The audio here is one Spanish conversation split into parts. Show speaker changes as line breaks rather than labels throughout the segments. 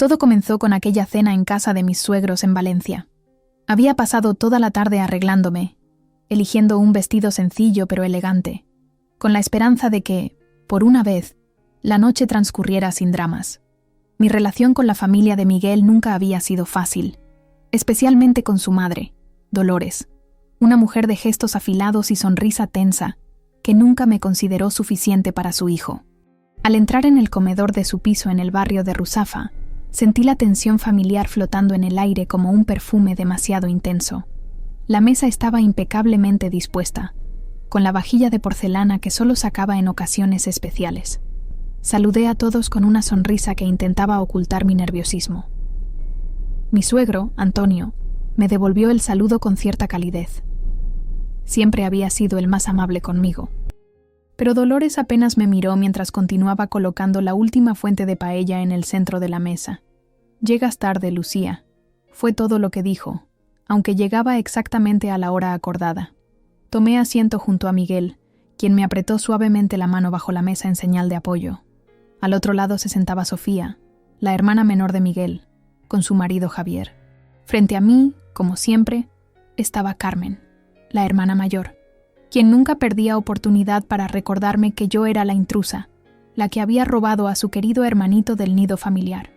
Todo comenzó con aquella cena en casa de mis suegros en Valencia. Había pasado toda la tarde arreglándome, eligiendo un vestido sencillo pero elegante, con la esperanza de que, por una vez, la noche transcurriera sin dramas. Mi relación con la familia de Miguel nunca había sido fácil, especialmente con su madre, Dolores, una mujer de gestos afilados y sonrisa tensa, que nunca me consideró suficiente para su hijo. Al entrar en el comedor de su piso en el barrio de Ruzafa, sentí la tensión familiar flotando en el aire como un perfume demasiado intenso. La mesa estaba impecablemente dispuesta, con la vajilla de porcelana que solo sacaba en ocasiones especiales. Saludé a todos con una sonrisa que intentaba ocultar mi nerviosismo. Mi suegro, Antonio, me devolvió el saludo con cierta calidez. Siempre había sido el más amable conmigo. Pero Dolores apenas me miró mientras continuaba colocando la última fuente de paella en el centro de la mesa. «Llegas tarde, Lucía», fue todo lo que dijo, aunque llegaba exactamente a la hora acordada. Tomé asiento junto a Miguel, quien me apretó suavemente la mano bajo la mesa en señal de apoyo. Al otro lado se sentaba Sofía, la hermana menor de Miguel, con su marido Javier. Frente a mí, como siempre, estaba Carmen, la hermana mayor, quien nunca perdía oportunidad para recordarme que yo era la intrusa, la que había robado a su querido hermanito del nido familiar.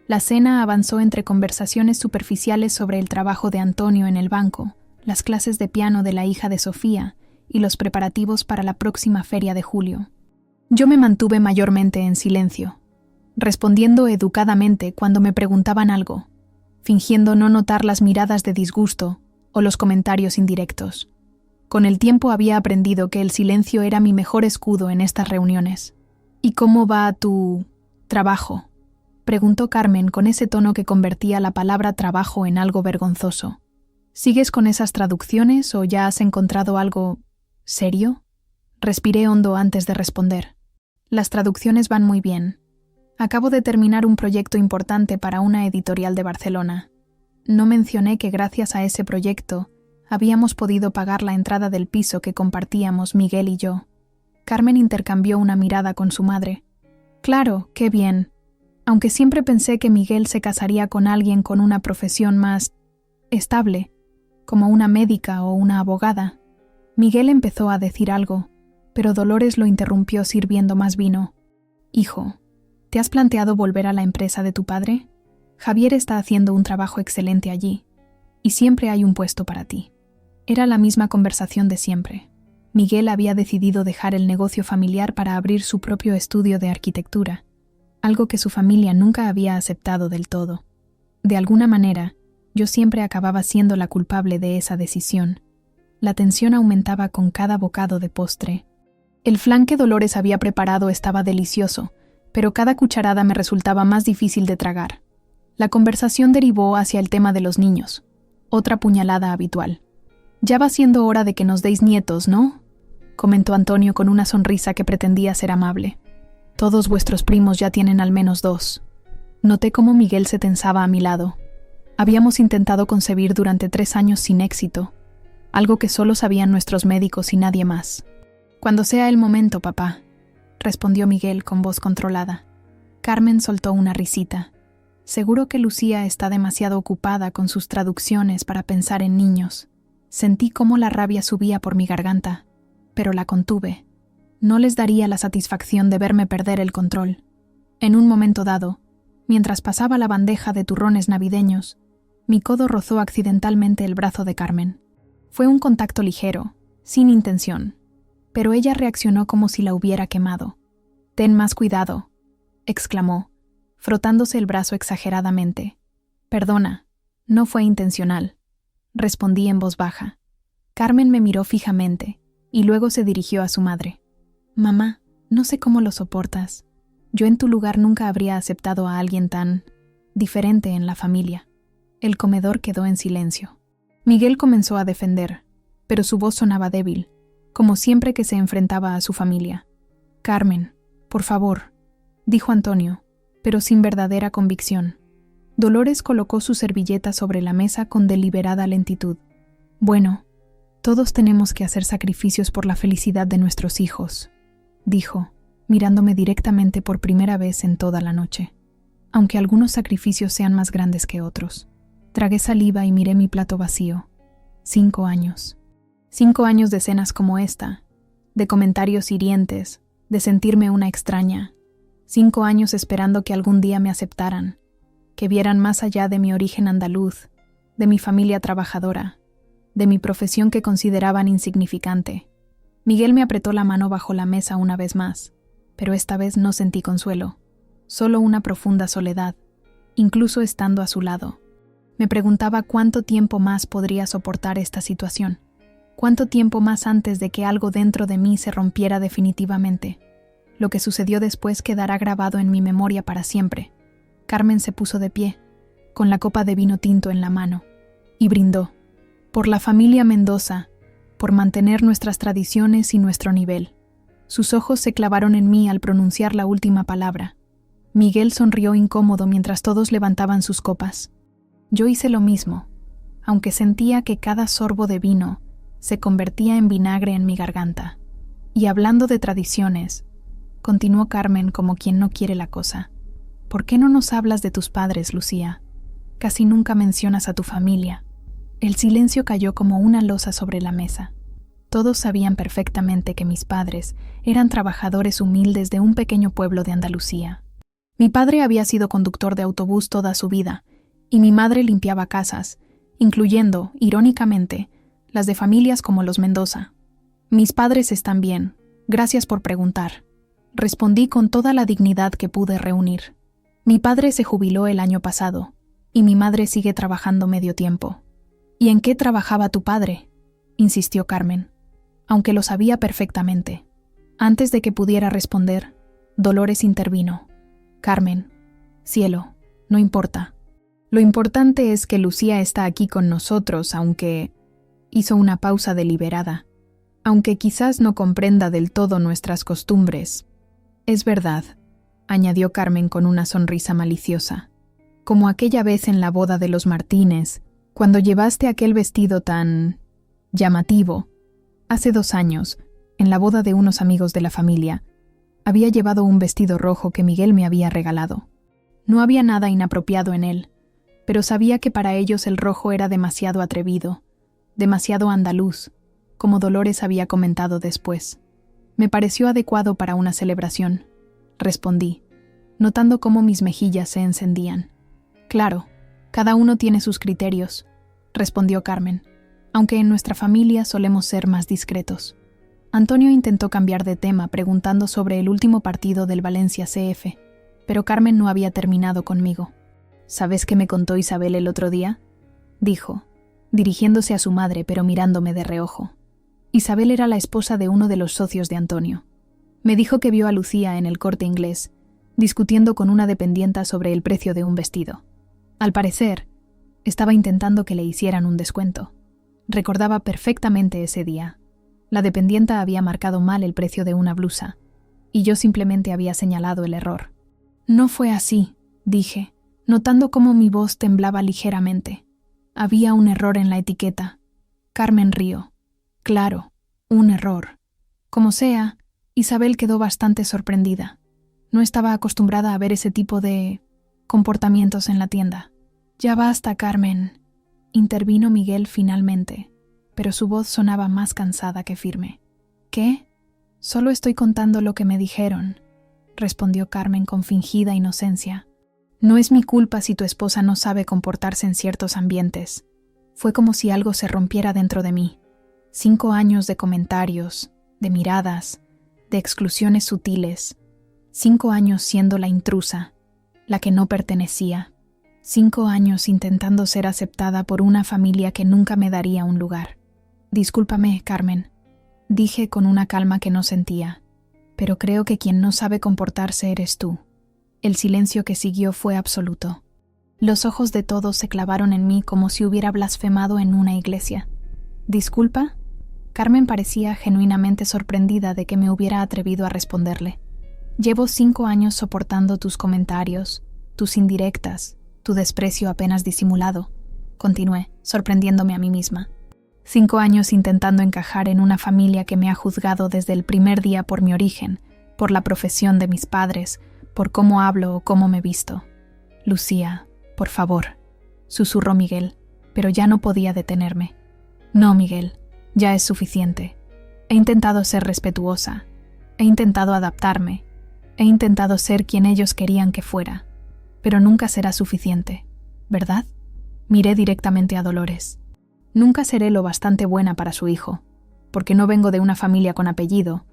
La cena avanzó entre conversaciones superficiales sobre el trabajo de Antonio en el banco, las clases de piano de la hija de Sofía y los preparativos para la próxima feria de julio. Yo me mantuve mayormente en silencio, respondiendo educadamente cuando me preguntaban algo, fingiendo no notar las miradas de disgusto o los comentarios indirectos. Con el tiempo había aprendido que el silencio era mi mejor escudo en estas reuniones. «¿Y cómo va tu trabajo?», preguntó Carmen con ese tono que convertía la palabra trabajo en algo vergonzoso. «¿Sigues con esas traducciones o ya has encontrado algo serio?». Respiré hondo antes de responder. «Las traducciones van muy bien. Acabo de terminar un proyecto importante para una editorial de Barcelona. No mencioné que gracias a ese proyecto habíamos podido pagar la entrada del piso que compartíamos Miguel y yo». Carmen intercambió una mirada con su madre. «Claro, qué bien. Aunque siempre pensé que Miguel se casaría con alguien con una profesión más estable, como una médica o una abogada». Miguel empezó a decir algo, pero Dolores lo interrumpió sirviendo más vino. «Hijo, ¿te has planteado volver a la empresa de tu padre? Javier está haciendo un trabajo excelente allí, y siempre hay un puesto para ti». Era la misma conversación de siempre. Miguel había decidido dejar el negocio familiar para abrir su propio estudio de arquitectura, algo que su familia nunca había aceptado del todo. De alguna manera, yo siempre acababa siendo la culpable de esa decisión. La tensión aumentaba con cada bocado de postre. El flan que Dolores había preparado estaba delicioso, pero cada cucharada me resultaba más difícil de tragar. La conversación derivó hacia el tema de los niños, otra puñalada habitual. «Ya va siendo hora de que nos deis nietos, ¿no?», comentó Antonio con una sonrisa que pretendía ser amable. «Todos vuestros primos ya tienen al menos 2. Noté cómo Miguel se tensaba a mi lado. Habíamos intentado concebir durante 3 años sin éxito, algo que solo sabían nuestros médicos y nadie más. «Cuando sea el momento, papá», respondió Miguel con voz controlada. Carmen soltó una risita. Seguro que Lucía está demasiado ocupada con sus traducciones para pensar en niños. Sentí cómo la rabia subía por mi garganta, pero la contuve. No les daría la satisfacción de verme perder el control. En un momento dado, mientras pasaba la bandeja de turrones navideños, mi codo rozó accidentalmente el brazo de Carmen. Fue un contacto ligero, sin intención, pero ella reaccionó como si la hubiera quemado. «Ten más cuidado», exclamó, frotándose el brazo exageradamente. «Perdona, no fue intencional», respondí en voz baja. Carmen me miró fijamente y luego se dirigió a su madre. «Mamá, no sé cómo lo soportas. Yo en tu lugar nunca habría aceptado a alguien tan diferente en la familia». El comedor quedó en silencio. Miguel comenzó a defender, pero su voz sonaba débil, como siempre que se enfrentaba a su familia. «Carmen, por favor», dijo Antonio, pero sin verdadera convicción. Dolores colocó su servilleta sobre la mesa con deliberada lentitud. «Bueno, todos tenemos que hacer sacrificios por la felicidad de nuestros hijos», dijo, mirándome directamente por primera vez en toda la noche. aunque algunos sacrificios sean más grandes que otros. Tragué saliva y miré mi plato vacío. 5 años. 5 años de escenas como esta, de comentarios hirientes, de sentirme una extraña. 5 años esperando que algún día me aceptaran, que vieran más allá de mi origen andaluz, de mi familia trabajadora, de mi profesión que consideraban insignificante. Miguel me apretó la mano bajo la mesa una vez más, pero esta vez no sentí consuelo, solo una profunda soledad, incluso estando a su lado. Me preguntaba cuánto tiempo más podría soportar esta situación, cuánto tiempo más antes de que algo dentro de mí se rompiera definitivamente. Lo que sucedió después quedará grabado en mi memoria para siempre. Carmen se puso de pie, con la copa de vino tinto en la mano, y brindó. Por la familia Mendoza, por mantener nuestras tradiciones y nuestro nivel. Sus ojos se clavaron en mí al pronunciar la última palabra. Miguel sonrió incómodo mientras todos levantaban sus copas. Yo hice lo mismo, aunque sentía que cada sorbo de vino se convertía en vinagre en mi garganta. Y hablando de tradiciones, continuó Carmen como quien no quiere la cosa. ¿Por qué no nos hablas de tus padres, Lucía? Casi nunca mencionas a tu familia. El silencio cayó como una losa sobre la mesa. Todos sabían perfectamente que mis padres eran trabajadores humildes de un pequeño pueblo de Andalucía. Mi padre había sido conductor de autobús toda su vida, y mi madre limpiaba casas, incluyendo, irónicamente, las de familias como los Mendoza. Mis padres están bien, gracias por preguntar. Respondí con toda la dignidad que pude reunir. Mi padre se jubiló el año pasado, y mi madre sigue trabajando medio tiempo. ¿Y en qué trabajaba tu padre?, insistió Carmen, aunque lo sabía perfectamente. Antes de que pudiera responder, Dolores intervino. Carmen, cielo, no importa. Lo importante es que Lucía está aquí con nosotros, aunque... Hizo una pausa deliberada. Aunque quizás no comprenda del todo nuestras costumbres. Es verdad, añadió Carmen con una sonrisa maliciosa. Como aquella vez en la boda de los Martínez, cuando llevaste aquel vestido tan... llamativo. Hace 2 años, en la boda de unos amigos de la familia, había llevado un vestido rojo que Miguel me había regalado. No había nada inapropiado en él, pero sabía que para ellos el rojo era demasiado atrevido, demasiado andaluz, como Dolores había comentado después. Me pareció adecuado para una celebración, respondí, notando cómo mis mejillas se encendían. Claro, cada uno tiene sus criterios, respondió Carmen, aunque en nuestra familia solemos ser más discretos. Antonio intentó cambiar de tema preguntando sobre el último partido del Valencia CF, pero Carmen no había terminado conmigo. ¿Sabes qué me contó Isabel el otro día?, dijo, dirigiéndose a su madre pero mirándome de reojo. Isabel era la esposa de uno de los socios de Antonio. Me dijo que vio a Lucía en el Corte Inglés, discutiendo con una dependienta sobre el precio de un vestido. Al parecer, estaba intentando que le hicieran un descuento. Recordaba perfectamente ese día. La dependienta había marcado mal el precio de una blusa, y yo simplemente había señalado el error. No fue así, dije, notando cómo mi voz temblaba ligeramente. Había un error en la etiqueta. Carmen rió. Claro, un error. Como sea, Isabel quedó bastante sorprendida. No estaba acostumbrada a ver ese tipo de comportamientos en la tienda. Ya basta, Carmen, intervino Miguel finalmente, pero su voz sonaba más cansada que firme. ¿Qué? Solo estoy contando lo que me dijeron, respondió Carmen con fingida inocencia. No es mi culpa si tu esposa no sabe comportarse en ciertos ambientes. Fue como si algo se rompiera dentro de mí. 5 años de comentarios, de miradas, de exclusiones sutiles. 5 años siendo la intrusa, la que no pertenecía. 5 años intentando ser aceptada por una familia que nunca me daría un lugar. Discúlpame, Carmen, dije con una calma que no sentía, pero creo que quien no sabe comportarse eres tú. El silencio que siguió fue absoluto. Los ojos de todos se clavaron en mí como si hubiera blasfemado en una iglesia. ¿Disculpa? Carmen parecía genuinamente sorprendida de que me hubiera atrevido a responderle. Llevo 5 años soportando tus comentarios, tus indirectas, tu desprecio apenas disimulado, continué, sorprendiéndome a mí misma. 5 años intentando encajar en una familia que me ha juzgado desde el primer día por mi origen, por la profesión de mis padres, por cómo hablo o cómo me visto. Lucía, por favor, susurró Miguel, pero ya no podía detenerme. No, Miguel, ya es suficiente. He intentado ser respetuosa, he intentado adaptarme, he intentado ser quien ellos querían que fuera, pero nunca será suficiente, ¿verdad? Miré directamente a Dolores. Nunca seré lo bastante buena para su hijo, porque no vengo de una familia con apellido,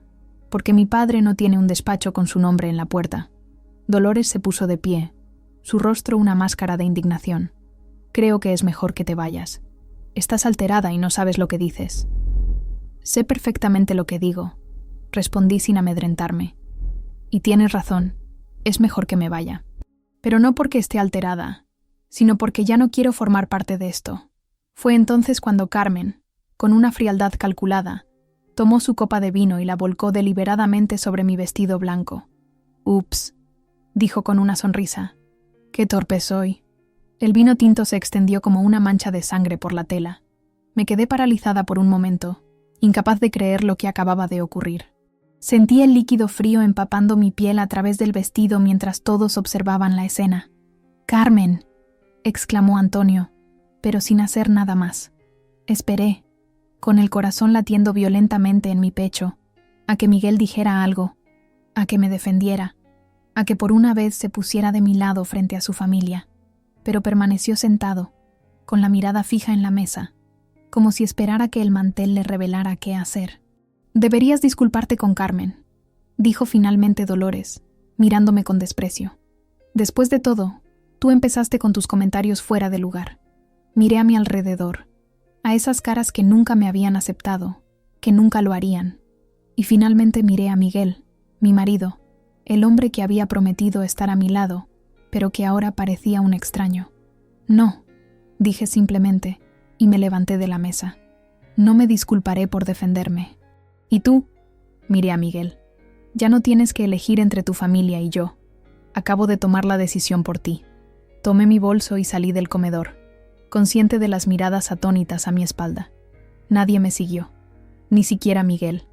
porque mi padre no tiene un despacho con su nombre en la puerta. Dolores se puso de pie, su rostro una máscara de indignación. Creo que es mejor que te vayas. Estás alterada y no sabes lo que dices. Sé perfectamente lo que digo, respondí sin amedrentarme. Y tienes razón, es mejor que me vaya. Pero no porque esté alterada, sino porque ya no quiero formar parte de esto. Fue entonces cuando Carmen, con una frialdad calculada, tomó su copa de vino y la volcó deliberadamente sobre mi vestido blanco. «Ups», dijo con una sonrisa. «Qué torpe soy». El vino tinto se extendió como una mancha de sangre por la tela. Me quedé paralizada por un momento, incapaz de creer lo que acababa de ocurrir. Sentí el líquido frío empapando mi piel a través del vestido mientras todos observaban la escena. «¡Carmen!», exclamó Antonio, pero sin hacer nada más. Esperé, con el corazón latiendo violentamente en mi pecho, a que Miguel dijera algo, a que me defendiera, a que por una vez se pusiera de mi lado frente a su familia, pero permaneció sentado, con la mirada fija en la mesa, como si esperara que el mantel le revelara qué hacer. «Deberías disculparte con Carmen», dijo finalmente Dolores, mirándome con desprecio. «Después de todo, tú empezaste con tus comentarios fuera de lugar». Miré a mi alrededor, a esas caras que nunca me habían aceptado, que nunca lo harían, y finalmente miré a Miguel, mi marido, el hombre que había prometido estar a mi lado, pero que ahora parecía un extraño. «No», dije simplemente, y me levanté de la mesa. «No me disculparé por defenderme». «¿Y tú?», miré a Miguel. «Ya no tienes que elegir entre tu familia y yo. Acabo de tomar la decisión por ti». Tomé mi bolso y salí del comedor, consciente de las miradas atónitas a mi espalda. Nadie me siguió, ni siquiera Miguel.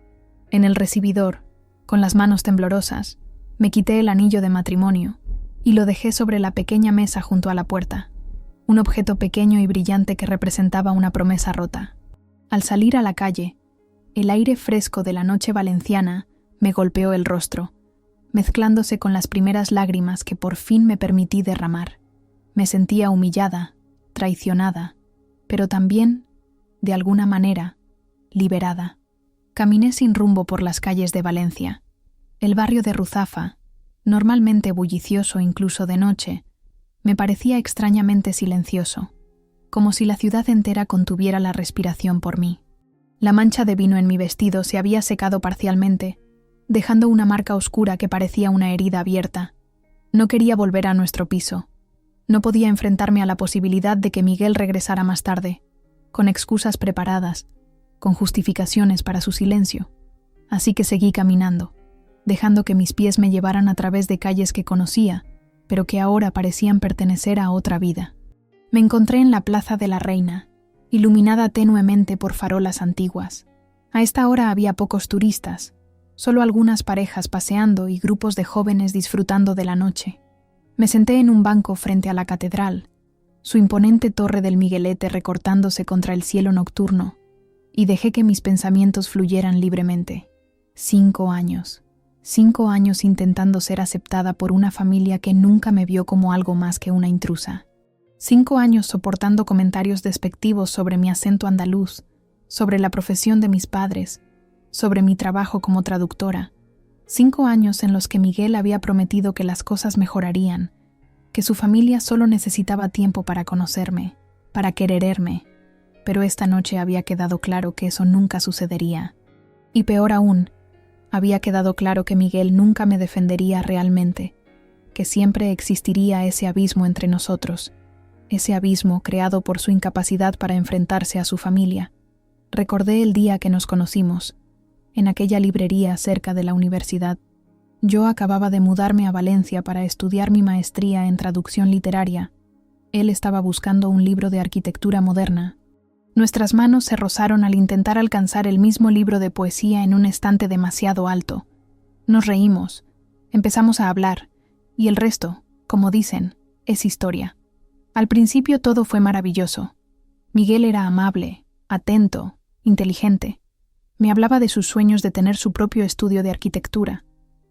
En el recibidor, con las manos temblorosas, me quité el anillo de matrimonio y lo dejé sobre la pequeña mesa junto a la puerta, un objeto pequeño y brillante que representaba una promesa rota. Al salir a la calle, el aire fresco de la noche valenciana me golpeó el rostro, mezclándose con las primeras lágrimas que por fin me permití derramar. Me sentía humillada, traicionada, pero también, de alguna manera, liberada. Caminé sin rumbo por las calles de Valencia. El barrio de Ruzafa, normalmente bullicioso incluso de noche, me parecía extrañamente silencioso, como si la ciudad entera contuviera la respiración por mí. La mancha de vino en mi vestido se había secado parcialmente, dejando una marca oscura que parecía una herida abierta. No quería volver a nuestro piso. No podía enfrentarme a la posibilidad de que Miguel regresara más tarde, con excusas preparadas, con justificaciones para su silencio. Así que seguí caminando, dejando que mis pies me llevaran a través de calles que conocía, pero que ahora parecían pertenecer a otra vida. Me encontré en la Plaza de la Reina, iluminada tenuemente por farolas antiguas. A esta hora había pocos turistas, solo algunas parejas paseando y grupos de jóvenes disfrutando de la noche. Me senté en un banco frente a la catedral, su imponente torre del Miguelete recortándose contra el cielo nocturno, y dejé que mis pensamientos fluyeran libremente. 5 años. 5 años intentando ser aceptada por una familia que nunca me vio como algo más que una intrusa. 5 años soportando comentarios despectivos sobre mi acento andaluz, sobre la profesión de mis padres, sobre mi trabajo como traductora. 5 años en los que Miguel había prometido que las cosas mejorarían, que su familia solo necesitaba tiempo para conocerme, para quererme, pero esta noche había quedado claro que eso nunca sucedería. Y peor aún, había quedado claro que Miguel nunca me defendería realmente, que siempre existiría ese abismo entre nosotros, ese abismo creado por su incapacidad para enfrentarse a su familia. Recordé el día que nos conocimos, en aquella librería cerca de la universidad. Yo acababa de mudarme a Valencia para estudiar mi maestría en traducción literaria. Él estaba buscando un libro de arquitectura moderna. Nuestras manos se rozaron al intentar alcanzar el mismo libro de poesía en un estante demasiado alto. Nos reímos, empezamos a hablar, y el resto, como dicen, es historia. Al principio todo fue maravilloso. Miguel era amable, atento, inteligente. Me hablaba de sus sueños de tener su propio estudio de arquitectura,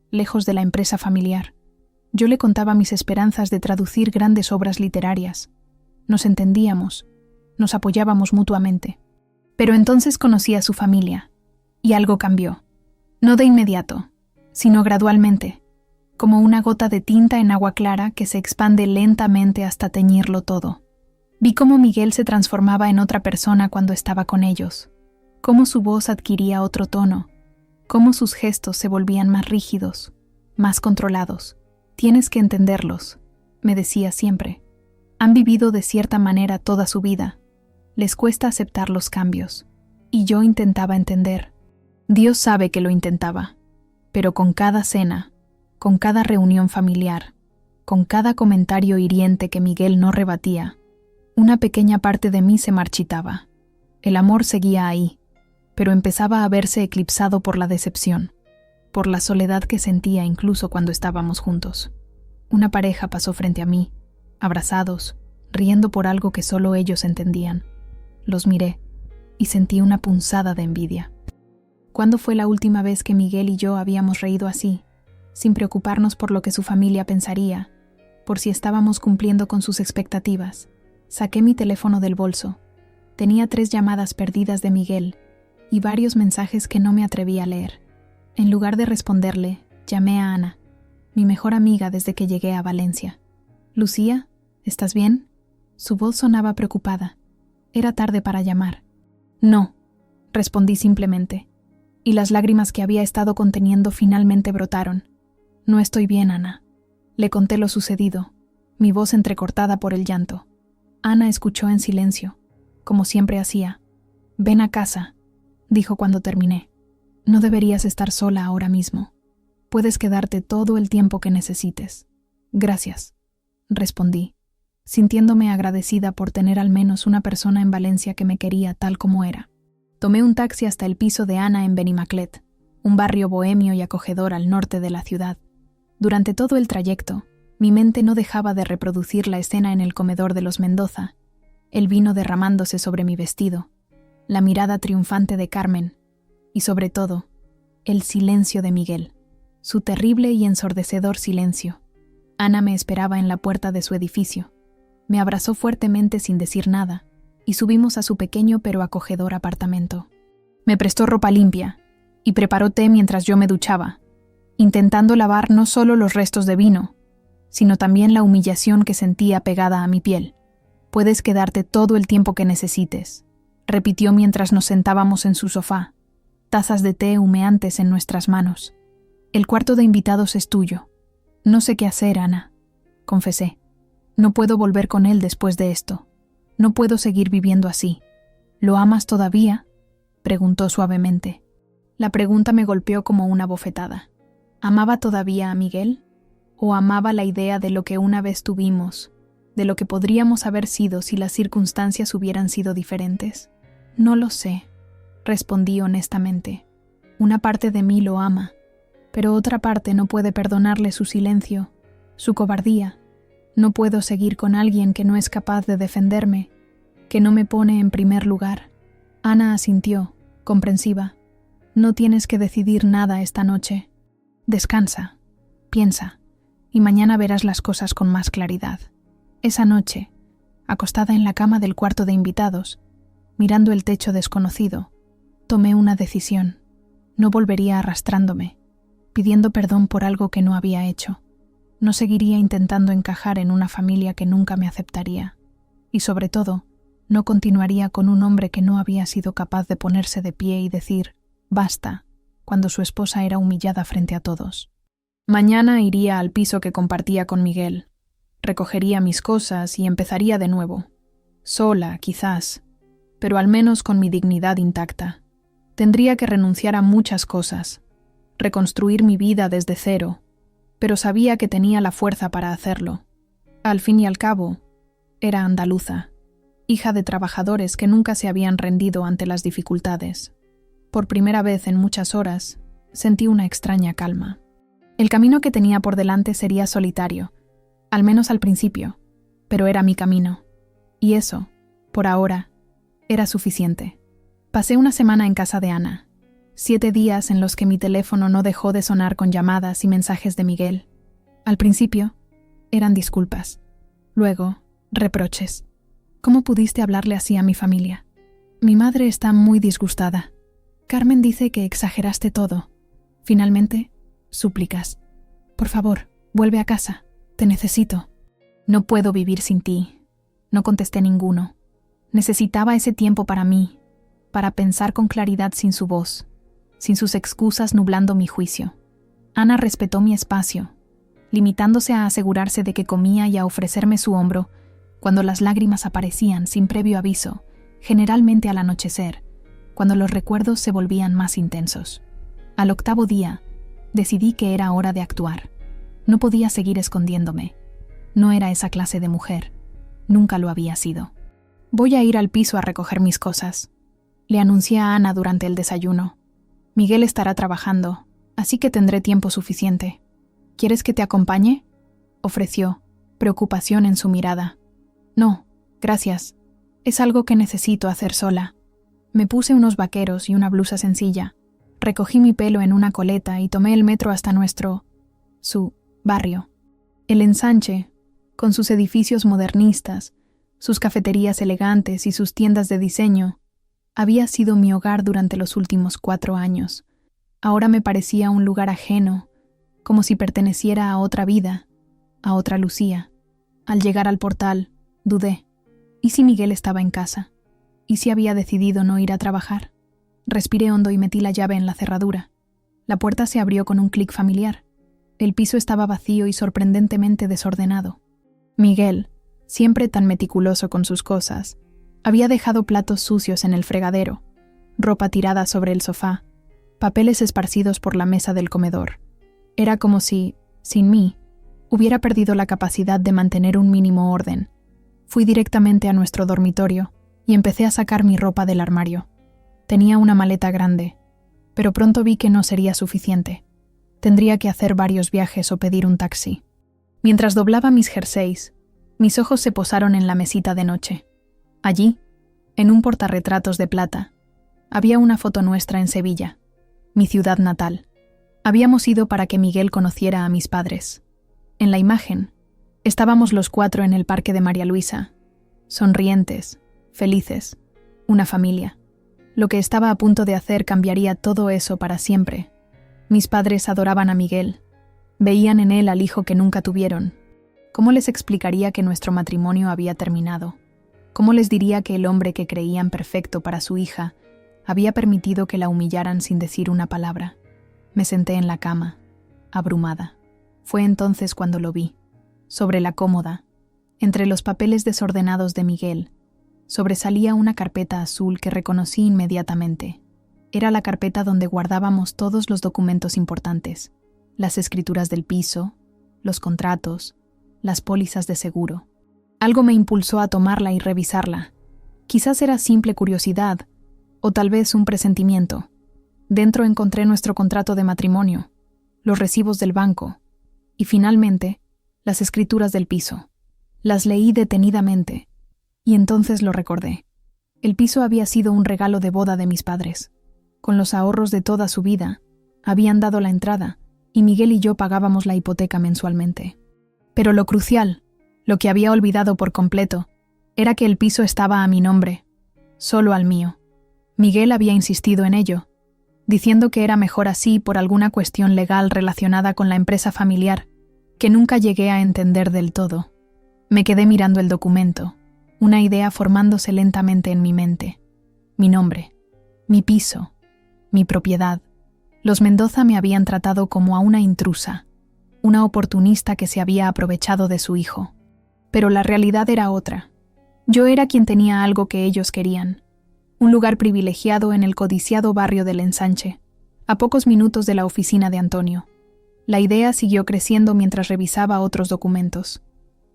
lejos de la empresa familiar. Yo le contaba mis esperanzas de traducir grandes obras literarias. Nos entendíamos, nos apoyábamos mutuamente. Pero entonces conocí a su familia, y algo cambió. No de inmediato, sino gradualmente, como una gota de tinta en agua clara que se expande lentamente hasta teñirlo todo. Vi cómo Miguel se transformaba en otra persona cuando estaba con ellos, cómo su voz adquiría otro tono, cómo sus gestos se volvían más rígidos, más controlados. Tienes que entenderlos, me decía siempre. Han vivido de cierta manera toda su vida. Les cuesta aceptar los cambios. Y yo intentaba entender. Dios sabe que lo intentaba. Pero con cada cena, con cada reunión familiar, con cada comentario hiriente que Miguel no rebatía, una pequeña parte de mí se marchitaba. El amor seguía ahí, pero empezaba a verse eclipsado por la decepción, por la soledad que sentía incluso cuando estábamos juntos. Una pareja pasó frente a mí, abrazados, riendo por algo que solo ellos entendían. Los miré y sentí una punzada de envidia. ¿Cuándo fue la última vez que Miguel y yo habíamos reído así, sin preocuparnos por lo que su familia pensaría, por si estábamos cumpliendo con sus expectativas? Saqué mi teléfono del bolso. Tenía 3 llamadas perdidas de Miguel y varios mensajes que no me atreví a leer. En lugar de responderle, llamé a Ana, mi mejor amiga desde que llegué a Valencia. «Lucía, ¿estás bien?» Su voz sonaba preocupada. Era tarde para llamar. «No», respondí simplemente, y las lágrimas que había estado conteniendo finalmente brotaron. «No estoy bien, Ana». Le conté lo sucedido, mi voz entrecortada por el llanto. Ana escuchó en silencio, como siempre hacía. «Ven a casa», dijo cuando terminé. «No deberías estar sola ahora mismo. Puedes quedarte todo el tiempo que necesites». «Gracias», respondí, sintiéndome agradecida por tener al menos una persona en Valencia que me quería tal como era. Tomé un taxi hasta el piso de Ana en Benimaclet, un barrio bohemio y acogedor al norte de la ciudad. Durante todo el trayecto, mi mente no dejaba de reproducir la escena en el comedor de los Mendoza, el vino derramándose sobre mi vestido, la mirada triunfante de Carmen y, sobre todo, el silencio de Miguel, su terrible y ensordecedor silencio. Ana me esperaba en la puerta de su edificio. Me abrazó fuertemente sin decir nada y subimos a su pequeño pero acogedor apartamento. Me prestó ropa limpia y preparó té mientras yo me duchaba, intentando lavar no solo los restos de vino, sino también la humillación que sentía pegada a mi piel. «Puedes quedarte todo el tiempo que necesites», repitió mientras nos sentábamos en su sofá, tazas de té humeantes en nuestras manos. «El cuarto de invitados es tuyo». «No sé qué hacer, Ana», confesé. «No puedo volver con él después de esto. No puedo seguir viviendo así». «¿Lo amas todavía?», preguntó suavemente. La pregunta me golpeó como una bofetada. ¿Amaba todavía a Miguel? ¿O amaba la idea de lo que una vez tuvimos, de lo que podríamos haber sido si las circunstancias hubieran sido diferentes? «No lo sé», respondí honestamente. «Una parte de mí lo ama, pero otra parte no puede perdonarle su silencio, su cobardía. No puedo seguir con alguien que no es capaz de defenderme, que no me pone en primer lugar». Ana asintió, comprensiva. «No tienes que decidir nada esta noche. Descansa, piensa, y mañana verás las cosas con más claridad». Esa noche, acostada en la cama del cuarto de invitados, mirando el techo desconocido, tomé una decisión. No volvería arrastrándome, pidiendo perdón por algo que no había hecho. No seguiría intentando encajar en una familia que nunca me aceptaría. Y sobre todo, no continuaría con un hombre que no había sido capaz de ponerse de pie y decir «basta» cuando su esposa era humillada frente a todos. Mañana iría al piso que compartía con Miguel. Recogería mis cosas y empezaría de nuevo. Sola, quizás, pero al menos con mi dignidad intacta. Tendría que renunciar a muchas cosas, reconstruir mi vida desde cero, pero sabía que tenía la fuerza para hacerlo. Al fin y al cabo, era andaluza, hija de trabajadores que nunca se habían rendido ante las dificultades. Por primera vez en muchas horas, sentí una extraña calma. El camino que tenía por delante sería solitario, al menos al principio, pero era mi camino. Y eso, por ahora, era suficiente. Pasé una semana en casa de Ana. 7 días en los que mi teléfono no dejó de sonar con llamadas y mensajes de Miguel. Al principio, eran disculpas. Luego, reproches. ¿Cómo pudiste hablarle así a mi familia? Mi madre está muy disgustada. Carmen dice que exageraste todo. Finalmente, súplicas. Por favor, vuelve a casa. Te necesito. No puedo vivir sin ti. No contesté ninguno. Necesitaba ese tiempo para mí, para pensar con claridad sin su voz, sin sus excusas nublando mi juicio. Ana respetó mi espacio, limitándose a asegurarse de que comía y a ofrecerme su hombro cuando las lágrimas aparecían sin previo aviso, generalmente al anochecer, cuando los recuerdos se volvían más intensos. Al 8º día, decidí que era hora de actuar. No podía seguir escondiéndome. No era esa clase de mujer. Nunca lo había sido. Voy a ir al piso a recoger mis cosas, le anuncié a Ana durante el desayuno. Miguel estará trabajando, así que tendré tiempo suficiente. ¿Quieres que te acompañe?, ofreció, preocupación en su mirada. No, gracias. Es algo que necesito hacer sola. Me puse unos vaqueros y una blusa sencilla. Recogí mi pelo en una coleta y tomé el metro hasta su barrio. El Ensanche, con sus edificios modernistas, sus cafeterías elegantes y sus tiendas de diseño, había sido mi hogar durante los últimos 4 años. Ahora me parecía un lugar ajeno, como si perteneciera a otra vida, a otra Lucía. Al llegar al portal, dudé. ¿Y si Miguel estaba en casa? ¿Y si había decidido no ir a trabajar? Respiré hondo y metí la llave en la cerradura. La puerta se abrió con un clic familiar. El piso estaba vacío y sorprendentemente desordenado. Miguel, siempre tan meticuloso con sus cosas, había dejado platos sucios en el fregadero, ropa tirada sobre el sofá, papeles esparcidos por la mesa del comedor. Era como si, sin mí, hubiera perdido la capacidad de mantener un mínimo orden. Fui directamente a nuestro dormitorio y empecé a sacar mi ropa del armario. Tenía una maleta grande, pero pronto vi que no sería suficiente. Tendría que hacer varios viajes o pedir un taxi. Mientras doblaba mis jerseys, mis ojos se posaron en la mesita de noche. Allí, en un portarretratos de plata, había una foto nuestra en Sevilla, mi ciudad natal. Habíamos ido para que Miguel conociera a mis padres. En la imagen, estábamos los 4 en el parque de María Luisa, sonrientes, felices, una familia. Lo que estaba a punto de hacer cambiaría todo eso para siempre. Mis padres adoraban a Miguel. Veían en él al hijo que nunca tuvieron. ¿Cómo les explicaría que nuestro matrimonio había terminado? ¿Cómo les diría que el hombre que creían perfecto para su hija había permitido que la humillaran sin decir una palabra? Me senté en la cama, abrumada. Fue entonces cuando lo vi. Sobre la cómoda, entre los papeles desordenados de Miguel, sobresalía una carpeta azul que reconocí inmediatamente. Era la carpeta donde guardábamos todos los documentos importantes, las escrituras del piso, los contratos, las pólizas de seguro. Algo me impulsó a tomarla y revisarla. Quizás era simple curiosidad, o tal vez un presentimiento. Dentro encontré nuestro contrato de matrimonio, los recibos del banco, y finalmente, las escrituras del piso. Las leí detenidamente, y entonces lo recordé. El piso había sido un regalo de boda de mis padres. Con los ahorros de toda su vida, habían dado la entrada, y Miguel y yo pagábamos la hipoteca mensualmente. Pero lo crucial, lo que había olvidado por completo, era que el piso estaba a mi nombre, solo al mío. Miguel había insistido en ello, diciendo que era mejor así por alguna cuestión legal relacionada con la empresa familiar, que nunca llegué a entender del todo. Me quedé mirando el documento, una idea formándose lentamente en mi mente. Mi nombre, mi piso, mi propiedad. Los Mendoza me habían tratado como a una intrusa, una oportunista que se había aprovechado de su hijo. Pero la realidad era otra. Yo era quien tenía algo que ellos querían, un lugar privilegiado en el codiciado barrio del Ensanche, a pocos minutos de la oficina de Antonio. La idea siguió creciendo mientras revisaba otros documentos.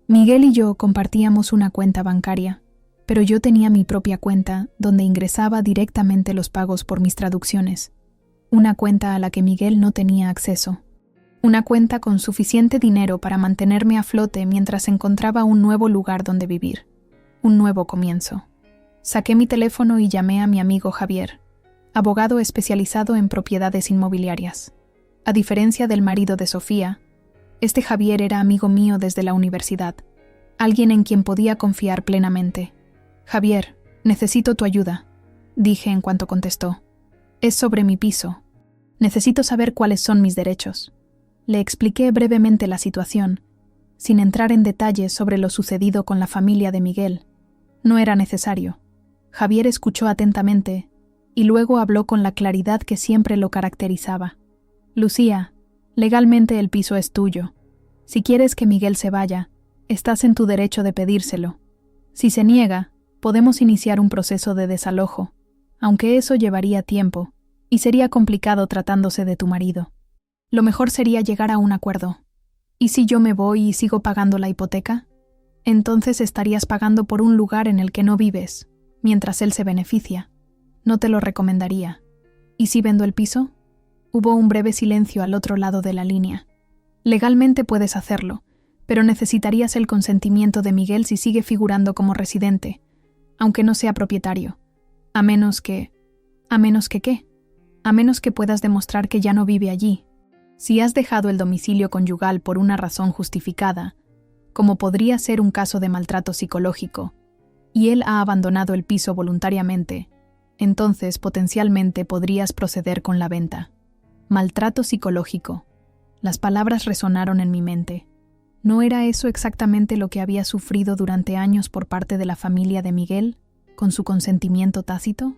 Miguel y yo compartíamos una cuenta bancaria, pero yo tenía mi propia cuenta donde ingresaba directamente los pagos por mis traducciones, una cuenta a la que Miguel no tenía acceso. Una cuenta con suficiente dinero para mantenerme a flote mientras encontraba un nuevo lugar donde vivir. Un nuevo comienzo. Saqué mi teléfono y llamé a mi amigo Javier, abogado especializado en propiedades inmobiliarias. A diferencia del marido de Sofía, este Javier era amigo mío desde la universidad, alguien en quien podía confiar plenamente. «Javier, necesito tu ayuda», dije en cuanto contestó. «Es sobre mi piso. Necesito saber cuáles son mis derechos». Le expliqué brevemente la situación, sin entrar en detalles sobre lo sucedido con la familia de Miguel. No era necesario. Javier escuchó atentamente y luego habló con la claridad que siempre lo caracterizaba. «Lucía, legalmente el piso es tuyo. Si quieres que Miguel se vaya, estás en tu derecho de pedírselo. Si se niega, podemos iniciar un proceso de desalojo, aunque eso llevaría tiempo y sería complicado tratándose de tu marido. Lo mejor sería llegar a un acuerdo. ¿Y si yo me voy y sigo pagando la hipoteca? Entonces estarías pagando por un lugar en el que no vives, mientras él se beneficia. No te lo recomendaría. ¿Y si vendo el piso?» Hubo un breve silencio al otro lado de la línea. «Legalmente puedes hacerlo, pero necesitarías el consentimiento de Miguel si sigue figurando como residente, aunque no sea propietario. ¿A menos que qué? A menos que puedas demostrar que ya no vive allí. Si has dejado el domicilio conyugal por una razón justificada, como podría ser un caso de maltrato psicológico, y él ha abandonado el piso voluntariamente, entonces potencialmente podrías proceder con la venta». Maltrato psicológico. Las palabras resonaron en mi mente. ¿No era eso exactamente lo que había sufrido durante años por parte de la familia de Miguel, con su consentimiento tácito?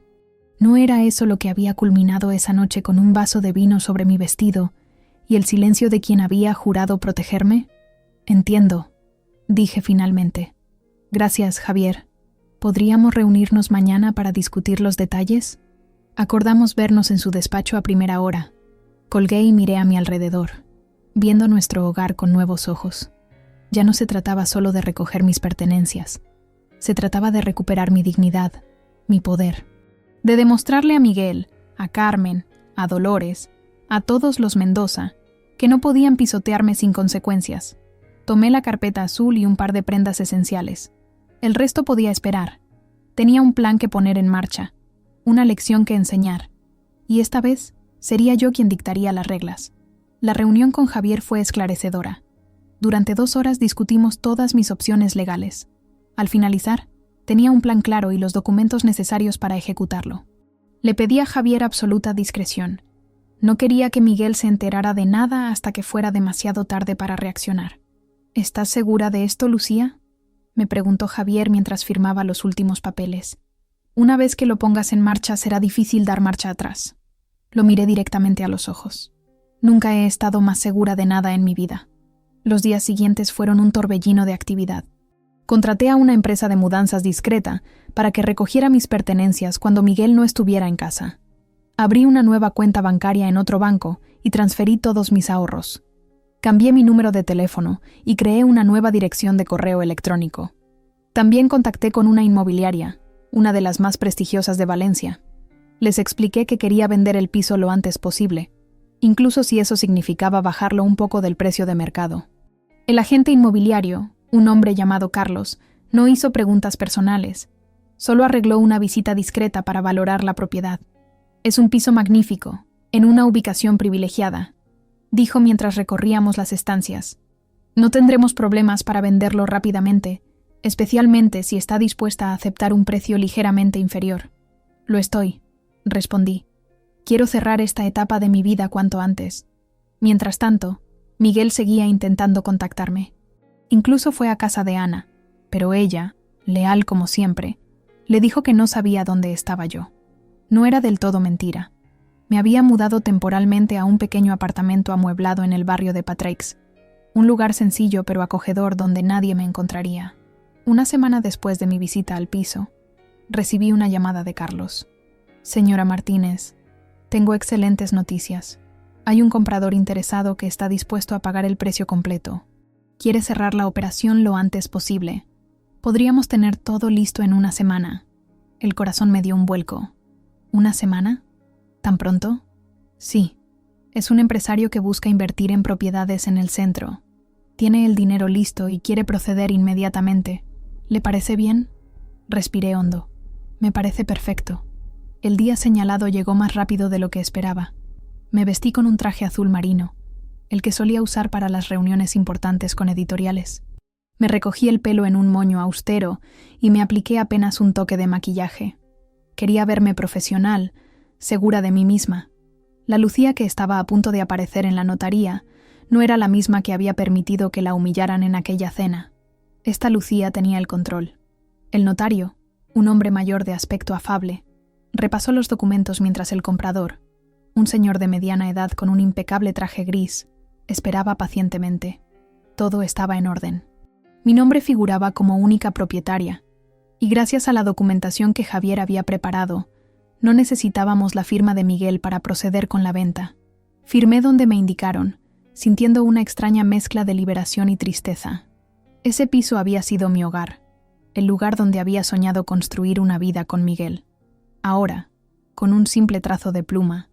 ¿No era eso lo que había culminado esa noche con un vaso de vino sobre mi vestido y el silencio de quien había jurado protegerme? «Entiendo», dije finalmente. «Gracias, Javier. ¿Podríamos reunirnos mañana para discutir los detalles?» Acordamos vernos en su despacho a primera hora. Colgué y miré a mi alrededor, viendo nuestro hogar con nuevos ojos. Ya no se trataba solo de recoger mis pertenencias. Se trataba de recuperar mi dignidad, mi poder. De demostrarle a Miguel, a Carmen, a Dolores, a todos los Mendoza, que no podían pisotearme sin consecuencias. Tomé la carpeta azul y un par de prendas esenciales. El resto podía esperar. Tenía un plan que poner en marcha, una lección que enseñar. Y esta vez sería yo quien dictaría las reglas. La reunión con Javier fue esclarecedora. Durante 2 horas discutimos todas mis opciones legales. Al finalizar, tenía un plan claro y los documentos necesarios para ejecutarlo. Le pedí a Javier absoluta discreción. No quería que Miguel se enterara de nada hasta que fuera demasiado tarde para reaccionar. «¿Estás segura de esto, Lucía?», me preguntó Javier mientras firmaba los últimos papeles. «Una vez que lo pongas en marcha será difícil dar marcha atrás». Lo miré directamente a los ojos. Nunca he estado más segura de nada en mi vida. Los días siguientes fueron un torbellino de actividad. Contraté a una empresa de mudanzas discreta para que recogiera mis pertenencias cuando Miguel no estuviera en casa. Abrí una nueva cuenta bancaria en otro banco y transferí todos mis ahorros. Cambié mi número de teléfono y creé una nueva dirección de correo electrónico. También contacté con una inmobiliaria, una de las más prestigiosas de Valencia. Les expliqué que quería vender el piso lo antes posible, incluso si eso significaba bajarlo un poco del precio de mercado. El agente inmobiliario, un hombre llamado Carlos, no hizo preguntas personales. Solo arregló una visita discreta para valorar la propiedad. «Es un piso magnífico, en una ubicación privilegiada», dijo mientras recorríamos las estancias. «No tendremos problemas para venderlo rápidamente, especialmente si está dispuesta a aceptar un precio ligeramente inferior». «Lo estoy», respondí. «Quiero cerrar esta etapa de mi vida cuanto antes». Mientras tanto, Miguel seguía intentando contactarme. Incluso fue a casa de Ana, pero ella, leal como siempre, le dijo que no sabía dónde estaba yo. No era del todo mentira. Me había mudado temporalmente a un pequeño apartamento amueblado en el barrio de Patreix, un lugar sencillo pero acogedor donde nadie me encontraría. Una semana después de mi visita al piso, recibí una llamada de Carlos. «Señora Martínez, tengo excelentes noticias. Hay un comprador interesado que está dispuesto a pagar el precio completo. Quiere cerrar la operación lo antes posible. Podríamos tener todo listo en una semana». El corazón me dio un vuelco. ¿Una semana? ¿Tan pronto? Sí. Es un empresario que busca invertir en propiedades en el centro. Tiene el dinero listo y quiere proceder inmediatamente. ¿Le parece bien? Respiré hondo. Me parece perfecto. El día señalado llegó más rápido de lo que esperaba. Me vestí con un traje azul marino, el que solía usar para las reuniones importantes con editoriales. Me recogí el pelo en un moño austero y me apliqué apenas un toque de maquillaje. Quería verme profesional, segura de mí misma. La Lucía que estaba a punto de aparecer en la notaría no era la misma que había permitido que la humillaran en aquella cena. Esta Lucía tenía el control. El notario, un hombre mayor de aspecto afable, repasó los documentos mientras el comprador, un señor de mediana edad con un impecable traje gris, esperaba pacientemente. Todo estaba en orden. Mi nombre figuraba como única propietaria, y gracias a la documentación que Javier había preparado, no necesitábamos la firma de Miguel para proceder con la venta. Firmé donde me indicaron, sintiendo una extraña mezcla de liberación y tristeza. Ese piso había sido mi hogar, el lugar donde había soñado construir una vida con Miguel. Ahora, con un simple trazo de pluma,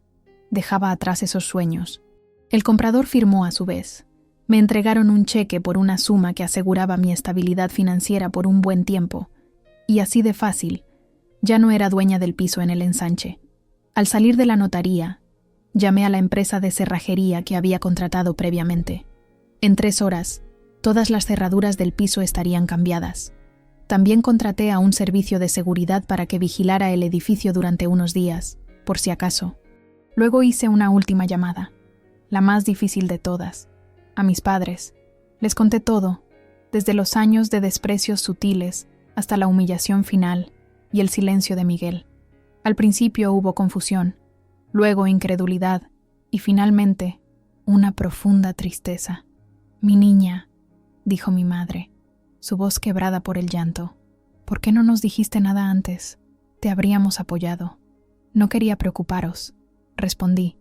dejaba atrás esos sueños. El comprador firmó a su vez. Me entregaron un cheque por una suma que aseguraba mi estabilidad financiera por un buen tiempo, y así de fácil, ya no era dueña del piso en el ensanche. Al salir de la notaría, llamé a la empresa de cerrajería que había contratado previamente. En 3 horas, todas las cerraduras del piso estarían cambiadas. También contraté a un servicio de seguridad para que vigilara el edificio durante unos días, por si acaso. Luego hice una última llamada, la más difícil de todas, a mis padres. Les conté todo, desde los años de desprecios sutiles hasta la humillación final y el silencio de Miguel. Al principio hubo confusión, luego incredulidad y finalmente una profunda tristeza. «Mi niña», dijo mi madre, su voz quebrada por el llanto. «¿Por qué no nos dijiste nada antes? Te habríamos apoyado». «No quería preocuparos», respondí,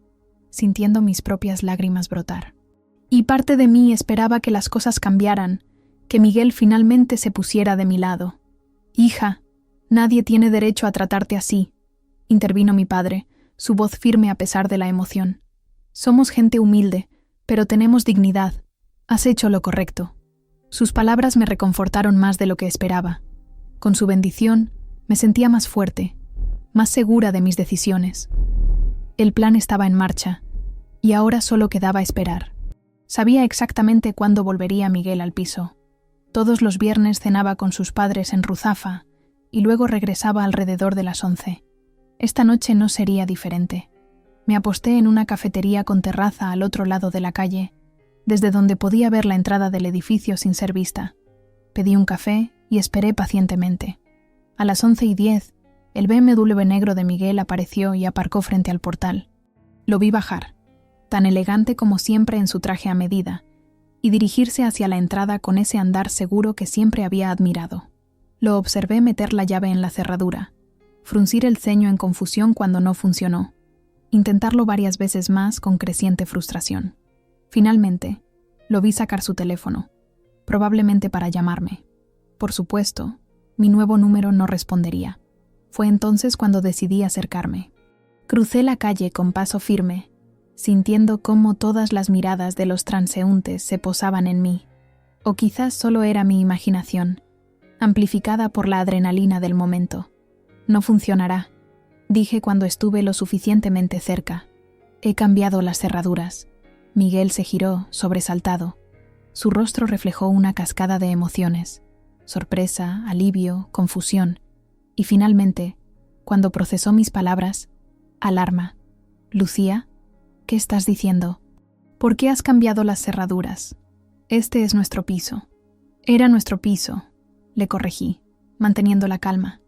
sintiendo mis propias lágrimas brotar. Y parte de mí esperaba que las cosas cambiaran, que Miguel finalmente se pusiera de mi lado. «Hija, nadie tiene derecho a tratarte así», intervino mi padre, su voz firme a pesar de la emoción. «Somos gente humilde, pero tenemos dignidad. Has hecho lo correcto». Sus palabras me reconfortaron más de lo que esperaba. Con su bendición, me sentía más fuerte, más segura de mis decisiones. El plan estaba en marcha, y ahora solo quedaba esperar. Sabía exactamente cuándo volvería Miguel al piso. Todos los viernes cenaba con sus padres en Ruzafa, y luego regresaba alrededor de las 11. Esta noche no sería diferente. Me aposté en una cafetería con terraza al otro lado de la calle, desde donde podía ver la entrada del edificio sin ser vista. Pedí un café y esperé pacientemente. A las 11:10, el BMW negro de Miguel apareció y aparcó frente al portal. Lo vi bajar, tan elegante como siempre en su traje a medida, y dirigirse hacia la entrada con ese andar seguro que siempre había admirado. Lo observé meter la llave en la cerradura, fruncir el ceño en confusión cuando no funcionó, intentarlo varias veces más con creciente frustración. Finalmente, lo vi sacar su teléfono, probablemente para llamarme. Por supuesto, mi nuevo número no respondería. Fue entonces cuando decidí acercarme. Crucé la calle con paso firme, sintiendo cómo todas las miradas de los transeúntes se posaban en mí. O quizás solo era mi imaginación, amplificada por la adrenalina del momento. «No funcionará», dije cuando estuve lo suficientemente cerca. «He cambiado las cerraduras». Miguel se giró, sobresaltado. Su rostro reflejó una cascada de emociones: sorpresa, alivio, confusión. Y finalmente, cuando procesó mis palabras, alarma. «Lucía, ¿qué estás diciendo? ¿Por qué has cambiado las cerraduras? Este es nuestro piso». «Era nuestro piso», le corregí, manteniendo la calma.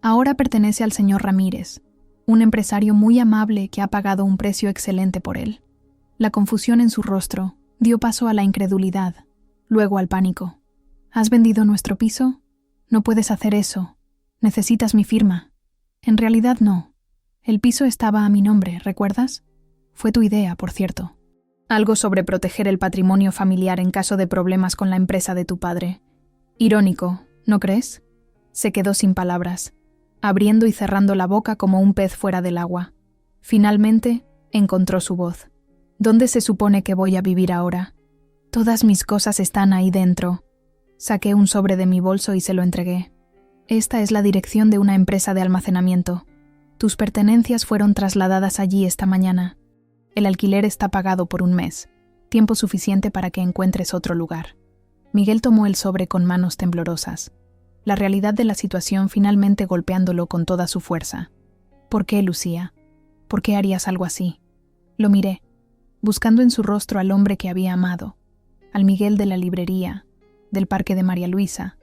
«Ahora pertenece al señor Ramírez, un empresario muy amable que ha pagado un precio excelente por él». La confusión en su rostro dio paso a la incredulidad, luego al pánico. «¿Has vendido nuestro piso? No puedes hacer eso. Necesitas mi firma». «En realidad no. El piso estaba a mi nombre, ¿recuerdas? Fue tu idea, por cierto». «Algo sobre proteger el patrimonio familiar en caso de problemas con la empresa de tu padre. Irónico, ¿no crees?». Se quedó sin palabras, abriendo y cerrando la boca como un pez fuera del agua. Finalmente, encontró su voz. ¿Dónde se supone que voy a vivir ahora? Todas mis cosas están ahí dentro. Saqué un sobre de mi bolso y se lo entregué. Esta es la dirección de una empresa de almacenamiento. Tus pertenencias fueron trasladadas allí esta mañana. El alquiler está pagado por un mes, tiempo suficiente para que encuentres otro lugar. Miguel tomó el sobre con manos temblorosas, la realidad de la situación finalmente golpeándolo con toda su fuerza. ¿Por qué, Lucía? ¿Por qué harías algo así? Lo miré, buscando en su rostro al hombre que había amado, al Miguel de la librería, del parque de María Luisa,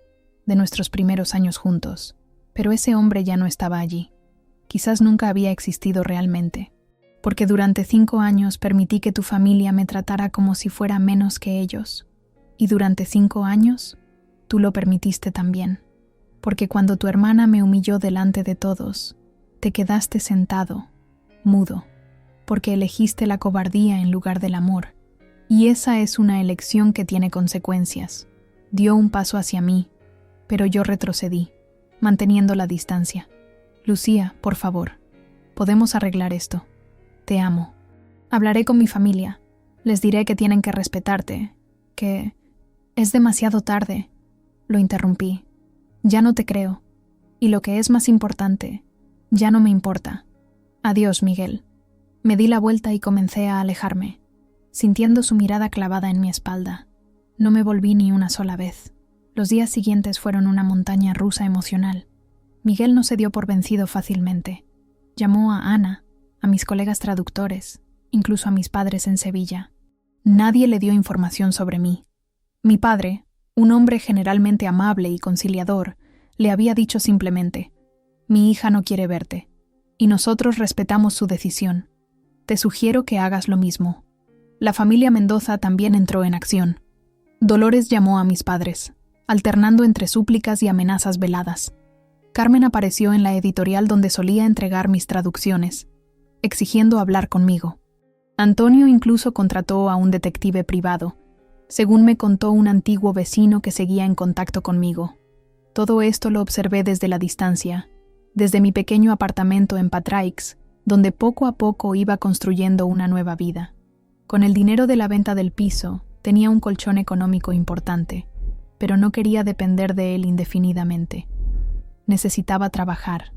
de nuestros primeros años juntos. Pero ese hombre ya no estaba allí. Quizás nunca había existido realmente, porque durante 5 años permití que tu familia me tratara como si fuera menos que ellos. Y durante 5 años, tú lo permitiste también, porque cuando tu hermana me humilló delante de todos, te quedaste sentado, mudo, porque elegiste la cobardía en lugar del amor. Y esa es una elección que tiene consecuencias. Dio un paso hacia mí, pero yo retrocedí, manteniendo la distancia. Lucía, por favor, podemos arreglar esto. Te amo. Hablaré con mi familia. Les diré que tienen que respetarte, que... Es demasiado tarde. Lo interrumpí. Ya no te creo. Y lo que es más importante, ya no me importa. Adiós, Miguel. Me di la vuelta y comencé a alejarme, sintiendo su mirada clavada en mi espalda. No me volví ni una sola vez. Los días siguientes fueron una montaña rusa emocional. Miguel no se dio por vencido fácilmente. Llamó a Ana, a mis colegas traductores, incluso a mis padres en Sevilla. Nadie le dio información sobre mí. Mi padre, un hombre generalmente amable y conciliador, le había dicho simplemente: «Mi hija no quiere verte, y nosotros respetamos su decisión. Te sugiero que hagas lo mismo». La familia Mendoza también entró en acción. Dolores llamó a mis padres, alternando entre súplicas y amenazas veladas. Carmen apareció en la editorial donde solía entregar mis traducciones, exigiendo hablar conmigo. Antonio incluso contrató a un detective privado, según me contó un antiguo vecino que seguía en contacto conmigo. Todo esto lo observé desde la distancia, desde mi pequeño apartamento en Patraix, donde poco a poco iba construyendo una nueva vida. Con el dinero de la venta del piso, tenía un colchón económico importante, pero no quería depender de él indefinidamente. Necesitaba trabajar,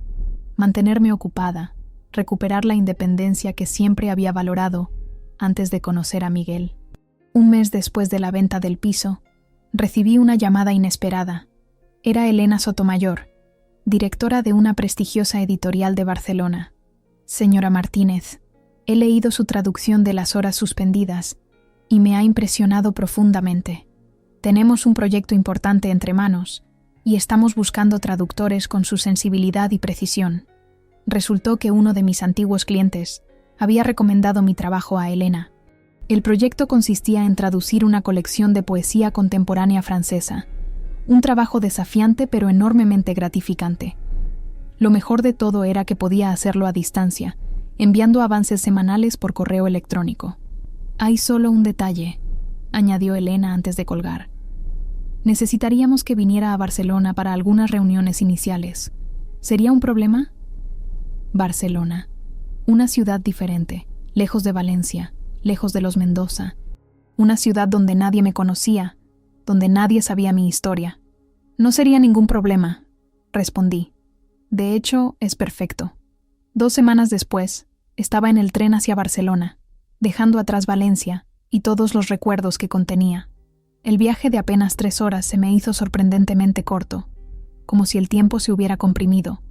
mantenerme ocupada, recuperar la independencia que siempre había valorado antes de conocer a Miguel. Un mes después de la venta del piso, recibí una llamada inesperada. Era Elena Sotomayor, directora de una prestigiosa editorial de Barcelona. «Señora Martínez, he leído su traducción de Las horas suspendidas y me ha impresionado profundamente. Tenemos un proyecto importante entre manos y estamos buscando traductores con su sensibilidad y precisión». Resultó que uno de mis antiguos clientes había recomendado mi trabajo a Elena. El proyecto consistía en traducir una colección de poesía contemporánea francesa, un trabajo desafiante pero enormemente gratificante. Lo mejor de todo era que podía hacerlo a distancia, enviando avances semanales por correo electrónico. «Hay solo un detalle», añadió Elena antes de colgar. «Necesitaríamos que viniera a Barcelona para algunas reuniones iniciales. ¿Sería un problema?» Barcelona, una ciudad diferente, lejos de Valencia, lejos de los Mendoza, una ciudad donde nadie me conocía, donde nadie sabía mi historia. «No sería ningún problema», respondí. «De hecho, es perfecto». 2 semanas después, estaba en el tren hacia Barcelona, dejando atrás Valencia y todos los recuerdos que contenía. El viaje de apenas 3 horas se me hizo sorprendentemente corto, como si el tiempo se hubiera comprimido,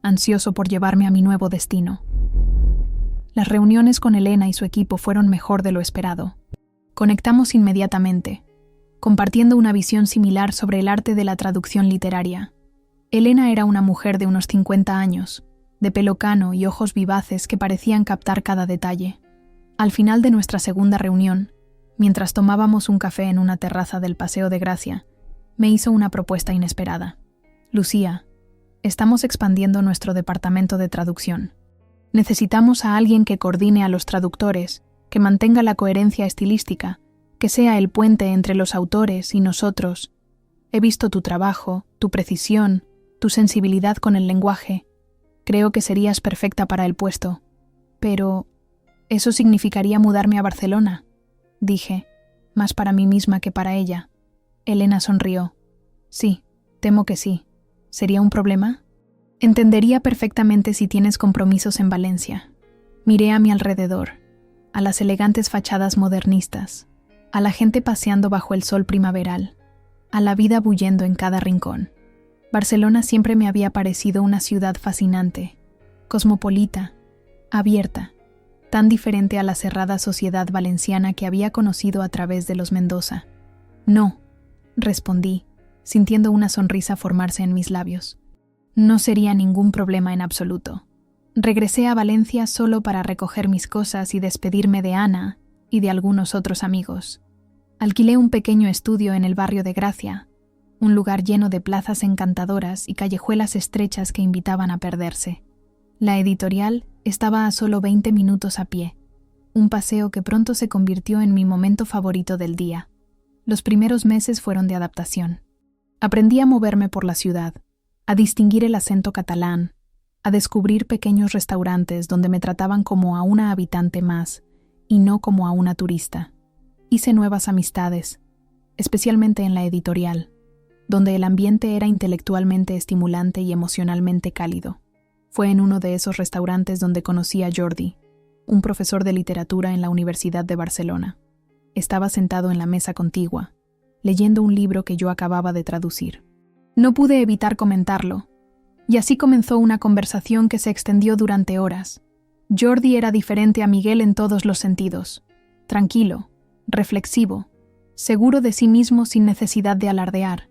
ansioso por llevarme a mi nuevo destino. Las reuniones con Elena y su equipo fueron mejor de lo esperado. Conectamos inmediatamente, compartiendo una visión similar sobre el arte de la traducción literaria. Elena era una mujer de unos 50 años, de pelo cano y ojos vivaces que parecían captar cada detalle. Al final de nuestra segunda reunión, mientras tomábamos un café en una terraza del Paseo de Gracia, me hizo una propuesta inesperada. «Lucía, estamos expandiendo nuestro departamento de traducción. Necesitamos a alguien que coordine a los traductores, que mantenga la coherencia estilística, que sea el puente entre los autores y nosotros. He visto tu trabajo, tu precisión, tu sensibilidad con el lenguaje. Creo que serías perfecta para el puesto. Pero Eso significaría mudarme a Barcelona, dije, más para mí misma que para ella. Elena sonrió. Sí, temo que sí. ¿Sería un problema? Entendería perfectamente si tienes compromisos en Valencia. Miré a mi alrededor, a las elegantes fachadas modernistas, a la gente paseando bajo el sol primaveral, a la vida bullendo en cada rincón. Barcelona siempre me había parecido una ciudad fascinante, cosmopolita, abierta, tan diferente a la cerrada sociedad valenciana que había conocido a través de los Mendoza. No, respondí, sintiendo una sonrisa formarse en mis labios. No sería ningún problema en absoluto. Regresé a Valencia solo para recoger mis cosas y despedirme de Ana y de algunos otros amigos. Alquilé un pequeño estudio en el barrio de Gracia, un lugar lleno de plazas encantadoras y callejuelas estrechas que invitaban a perderse. La editorial estaba a solo 20 minutos a pie, un paseo que pronto se convirtió en mi momento favorito del día. Los primeros meses fueron de adaptación. Aprendí a moverme por la ciudad, a distinguir el acento catalán, a descubrir pequeños restaurantes donde me trataban como a una habitante más y no como a una turista. Hice nuevas amistades, especialmente en la editorial, donde el ambiente era intelectualmente estimulante y emocionalmente cálido. Fue en uno de esos restaurantes donde conocí a Jordi, un profesor de literatura en la Universidad de Barcelona. Estaba sentado en la mesa contigua, leyendo un libro que yo acababa de traducir. No pude evitar comentarlo, y así comenzó una conversación que se extendió durante horas. Jordi era diferente a Miguel en todos los sentidos. Tranquilo, reflexivo, seguro de sí mismo sin necesidad de alardear.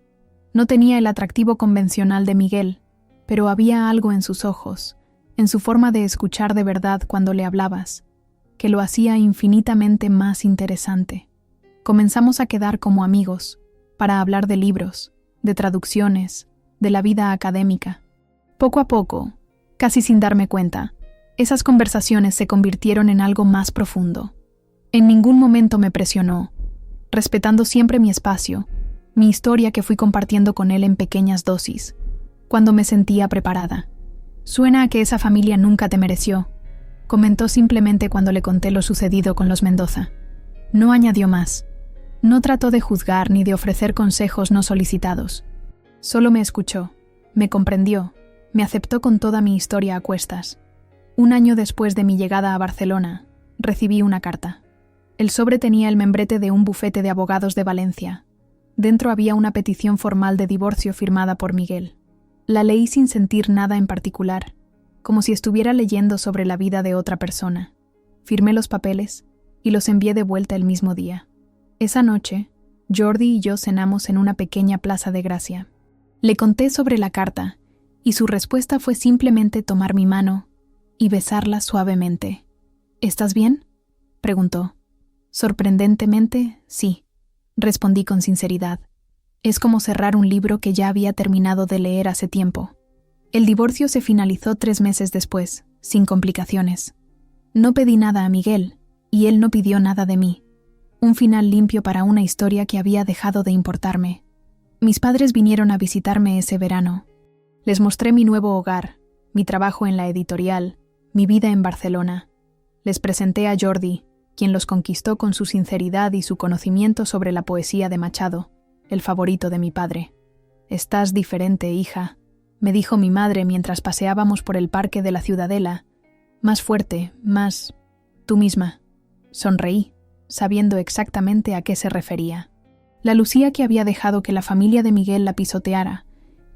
No tenía el atractivo convencional de Miguel, pero había algo en sus ojos, en su forma de escuchar de verdad cuando le hablabas, que lo hacía infinitamente más interesante. Comenzamos a quedar como amigos, para hablar de libros, de traducciones, de la vida académica. Poco a poco, casi sin darme cuenta, esas conversaciones se convirtieron en algo más profundo. En ningún momento me presionó, respetando siempre mi espacio, mi historia que fui compartiendo con él en pequeñas dosis, cuando me sentía preparada. Suena a que esa familia nunca te mereció, comentó simplemente cuando le conté lo sucedido con los Mendoza. No añadió más. No trató de juzgar ni de ofrecer consejos no solicitados. Solo me escuchó, me comprendió, me aceptó con toda mi historia a cuestas. Un año después de mi llegada a Barcelona, recibí una carta. El sobre tenía el membrete de un bufete de abogados de Valencia. Dentro había una petición formal de divorcio firmada por Miguel. La leí sin sentir nada en particular, como si estuviera leyendo sobre la vida de otra persona. Firmé los papeles y los envié de vuelta el mismo día. Esa noche, Jordi y yo cenamos en una pequeña plaza de Gracia. Le conté sobre la carta, y su respuesta fue simplemente tomar mi mano y besarla suavemente. ¿Estás bien?, preguntó. Sorprendentemente, sí, respondí con sinceridad. Es como cerrar un libro que ya había terminado de leer hace tiempo. El divorcio se finalizó 3 meses después, sin complicaciones. No pedí nada a Miguel, y él no pidió nada de mí. Un final limpio para una historia que había dejado de importarme. Mis padres vinieron a visitarme ese verano. Les mostré mi nuevo hogar, mi trabajo en la editorial, mi vida en Barcelona. Les presenté a Jordi, quien los conquistó con su sinceridad y su conocimiento sobre la poesía de Machado, el favorito de mi padre. «Estás diferente, hija», me dijo mi madre mientras paseábamos por el parque de la Ciudadela. «Más fuerte, más... tú misma». Sonreí, sabiendo exactamente a qué se refería. La Lucía que había dejado que la familia de Miguel la pisoteara,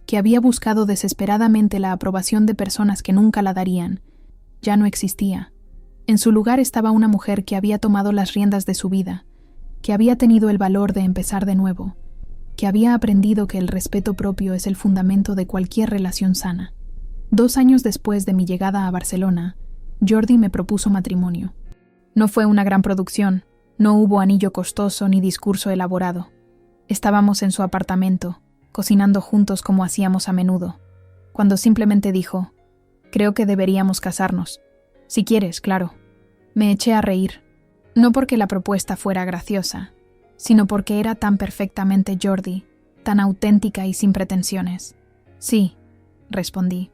que había buscado desesperadamente la aprobación de personas que nunca la darían, ya no existía. En su lugar estaba una mujer que había tomado las riendas de su vida, que había tenido el valor de empezar de nuevo, que había aprendido que el respeto propio es el fundamento de cualquier relación sana. 2 años después de mi llegada a Barcelona, Jordi me propuso matrimonio. No fue una gran producción, no hubo anillo costoso ni discurso elaborado. Estábamos en su apartamento, cocinando juntos como hacíamos a menudo, cuando simplemente dijo: «Creo que deberíamos casarnos. Si quieres, claro». Me eché a reír, no porque la propuesta fuera graciosa, sino porque era tan perfectamente Jordi, tan auténtica y sin pretensiones. «Sí», respondí,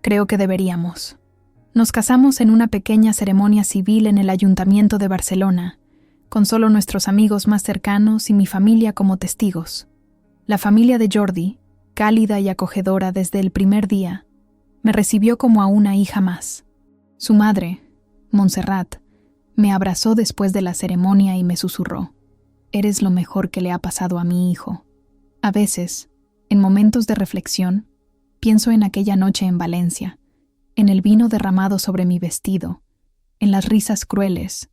«creo que deberíamos». Nos casamos en una pequeña ceremonia civil en el Ayuntamiento de Barcelona, con solo nuestros amigos más cercanos y mi familia como testigos. La familia de Jordi, cálida y acogedora desde el primer día, me recibió como a una hija más. Su madre, Montserrat, me abrazó después de la ceremonia y me susurró: «Eres lo mejor que le ha pasado a mi hijo». A veces, en momentos de reflexión, pienso en aquella noche en Valencia, en el vino derramado sobre mi vestido, en las risas crueles,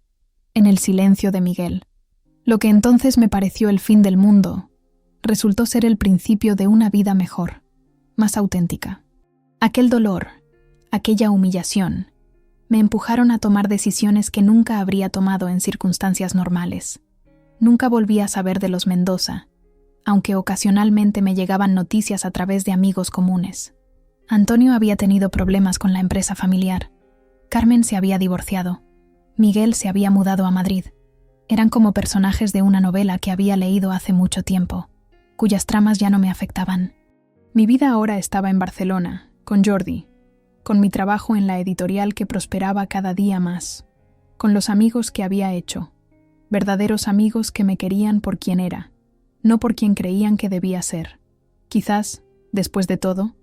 en el silencio de Miguel. Lo que entonces me pareció el fin del mundo, resultó ser el principio de una vida mejor, más auténtica. Aquel dolor, aquella humillación, me empujaron a tomar decisiones que nunca habría tomado en circunstancias normales. Nunca volví a saber de los Mendoza, aunque ocasionalmente me llegaban noticias a través de amigos comunes. Antonio había tenido problemas con la empresa familiar. Carmen se había divorciado. Miguel se había mudado a Madrid. Eran como personajes de una novela que había leído hace mucho tiempo, cuyas tramas ya no me afectaban. Mi vida ahora estaba en Barcelona, con Jordi, con mi trabajo en la editorial que prosperaba cada día más, con los amigos que había hecho, verdaderos amigos que me querían por quien era, no por quien creían que debía ser. Quizás, después de todo,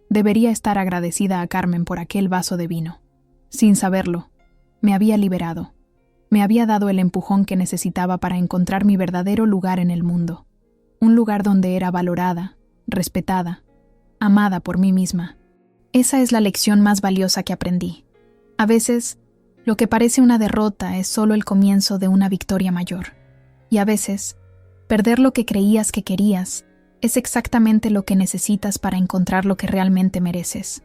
debería estar agradecida a Carmen por aquel vaso de vino. Sin saberlo, me había liberado. Me había dado el empujón que necesitaba para encontrar mi verdadero lugar en el mundo. Un lugar donde era valorada, respetada, amada por mí misma. Esa es la lección más valiosa que aprendí. A veces, lo que parece una derrota es solo el comienzo de una victoria mayor. Y a veces, perder lo que creías que querías es exactamente lo que necesitas para encontrar lo que realmente mereces.